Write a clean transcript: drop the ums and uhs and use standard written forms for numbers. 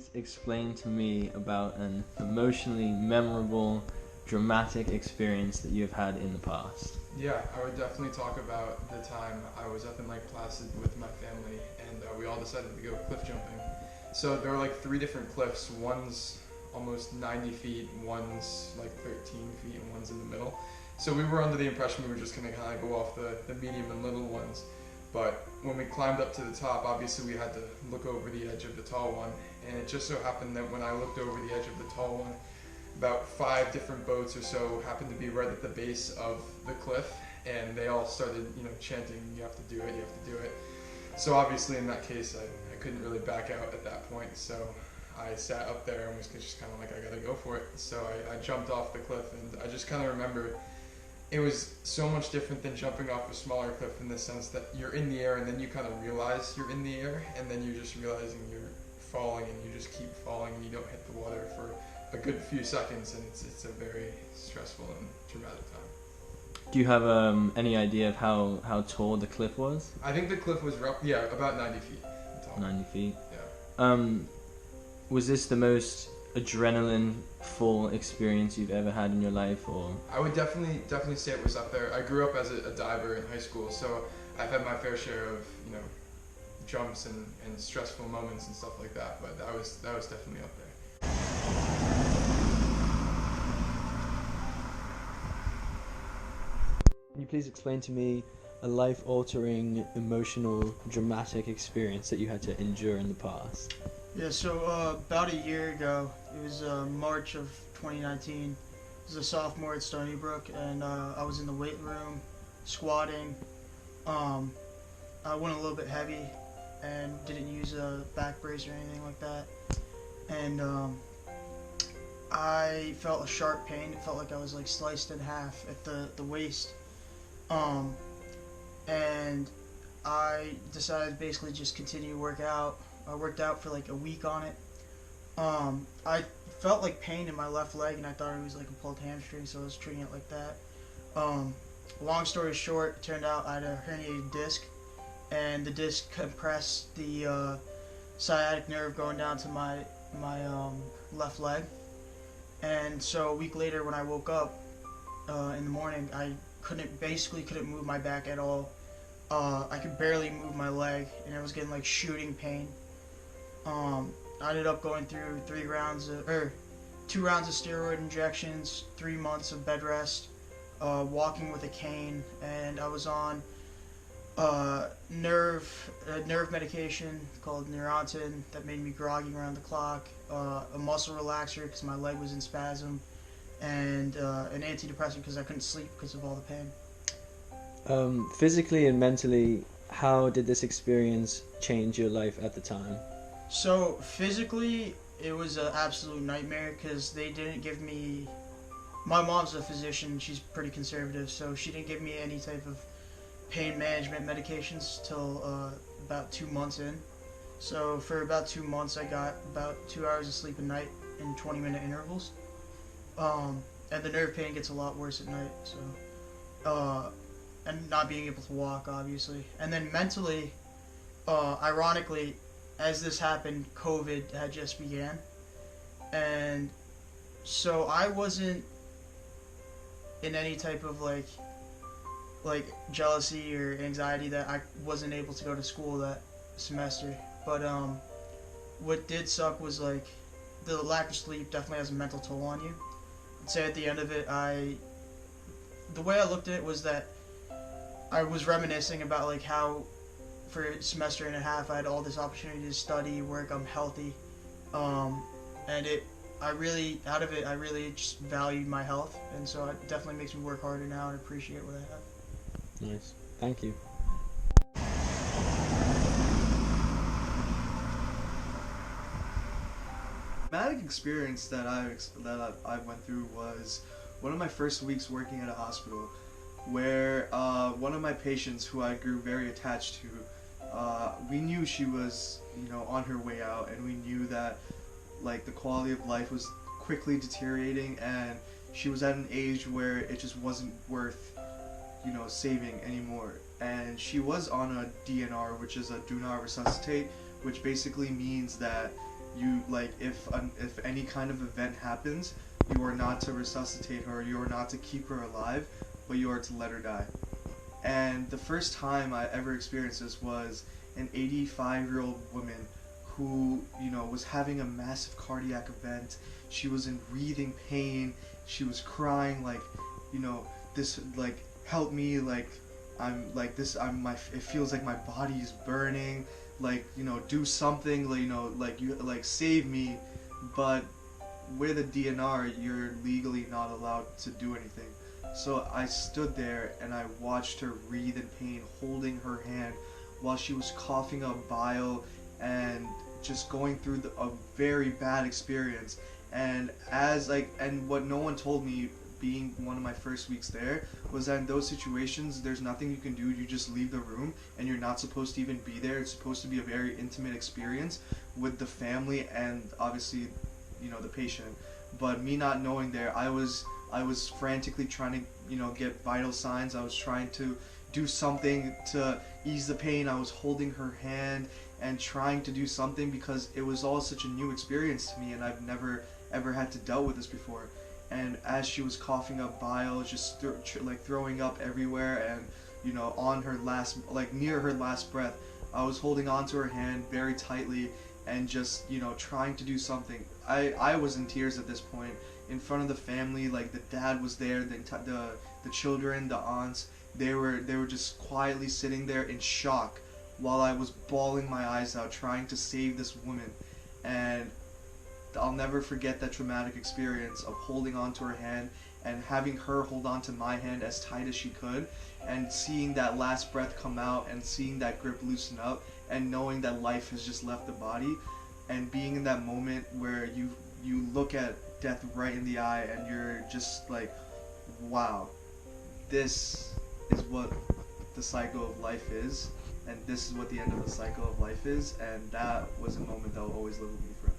please explain to me about an emotionally memorable, dramatic experience that you've had in the past? Yeah, I would definitely talk about the time I was up in Lake Placid with my family, and we all decided to go cliff jumping. So there were like 3 different cliffs. One's almost 90 feet, one's like 13 feet, and one's in the middle. So we were under the impression we were just going to kind of go off the medium and little ones. But when we climbed up to the top, obviously we had to look over the edge of the tall one. And it just so happened that when I looked over the edge of the tall one, about 5 different boats or so happened to be right at the base of the cliff, and they all started, chanting, "You have to do it, you have to do it." So obviously in that case, I couldn't really back out at that point, so I sat up there and was just kind of like, I gotta go for it. So I jumped off the cliff, and I just kind of remember it was so much different than jumping off a smaller cliff in the sense that you're in the air and then you kind of realize you're in the air, and then you're just realizing you're falling, and you just keep falling and you don't hit the water for a good few seconds, and it's a very stressful and dramatic time. Do you have any idea of how tall the cliff was? I think the cliff was about 90 feet tall. 90 feet? Yeah. Was this the most adrenaline full experience you've ever had in your life, or? I would definitely say it was up there. I grew up as a diver in high school, so I've had my fair share of, jumps and stressful moments and stuff like that, but that was definitely up there. Can you please explain to me a life-altering, emotional, dramatic experience that you had to endure in the past? Yeah, so about a year ago, it was March of 2019. I was a sophomore at Stony Brook, and I was in the weight room, squatting. I went a little bit heavy and didn't use a back brace or anything like that. And I felt a sharp pain. It felt like I was like sliced in half at the waist. And I decided to basically just continue to work out. I worked out for like a week on it. I felt like pain in my left leg, and I thought it was like a pulled hamstring, so I was treating it like that. Long story short, it turned out I had a herniated disc, and the disc compressed the sciatic nerve going down to my left leg. And so a week later, when I woke up in the morning, I basically couldn't move my back at all. I could barely move my leg, and I was getting like shooting pain. I ended up going through 2 rounds of steroid injections, 3 months of bed rest, walking with a cane, and I was on nerve medication called Neurontin that made me groggy around the clock, a muscle relaxer because my leg was in spasm, and an antidepressant because I couldn't sleep because of all the pain. Physically and mentally, how did this experience change your life at the time? So physically, it was an absolute nightmare because they didn't give me. My mom's a physician; she's pretty conservative, so she didn't give me any type of pain management medications till about 2 months in. So for about 2 months, I got about 2 hours of sleep a night in 20-minute intervals. And the nerve pain gets a lot worse at night. So, and not being able to walk, obviously. And then mentally, ironically, as this happened, COVID had just began. And so I wasn't in any type of like jealousy or anxiety that I wasn't able to go to school that semester. But what did suck was like the lack of sleep definitely has a mental toll on you. I'd say at the end of it, the way I looked at it was that I was reminiscing about like how for a semester and a half I had all this opportunity to study, work, I'm healthy, and I really just valued my health, and so it definitely makes me work harder now and appreciate what I have. Nice, thank you. Traumatic experience that I went through was one of my first weeks working at a hospital, where one of my patients, who I grew very attached to, we knew she was, on her way out, and we knew that like the quality of life was quickly deteriorating, and she was at an age where it just wasn't worth, saving anymore. And she was on a DNR, which is a do not resuscitate, which basically means that you like if any kind of event happens, you are not to resuscitate her, you are not to keep her alive, but you are to let her die. And the first time I ever experienced this was an 85-year-old woman who, you know, was having a massive cardiac event. She was in breathing pain. She was crying like, you know, this, like, help me, like, I'm like this, it feels like my body is burning, like, you know, do something, like, you know, like, you, like, save me. But with a DNR, you're legally not allowed to do anything. So I stood there and I watched her writhe in pain, holding her hand while she was coughing up bile and just going through a very bad experience. And and what no one told me, being one of my first weeks there, was that in those situations there's nothing you can do. You just leave the room, and you're not supposed to even be there. It's supposed to be a very intimate experience with the family and obviously, you know, the patient. But me not knowing there, I was frantically trying to, you know, get vital signs. I was trying to do something to ease the pain. I was holding her hand and trying to do something because it was all such a new experience to me, and I've never ever had to deal with this before. And as she was coughing up bile, just like throwing up everywhere, and, you know, on her last, like near her last breath, I was holding onto her hand very tightly and just, you know, trying to do something. I was in tears at this point in front of the family. Like, the dad was there, the children, the aunts, they were just quietly sitting there in shock while I was bawling my eyes out trying to save this woman. And I'll never forget that traumatic experience of holding onto her hand and having her hold on to my hand as tight as she could, and seeing that last breath come out and seeing that grip loosen up and knowing that life has just left the body, and being in that moment where you look at death right in the eye and you're just like, wow, this is what the cycle of life is, and this is what the end of the cycle of life is. And that was a moment that will always live with me forever.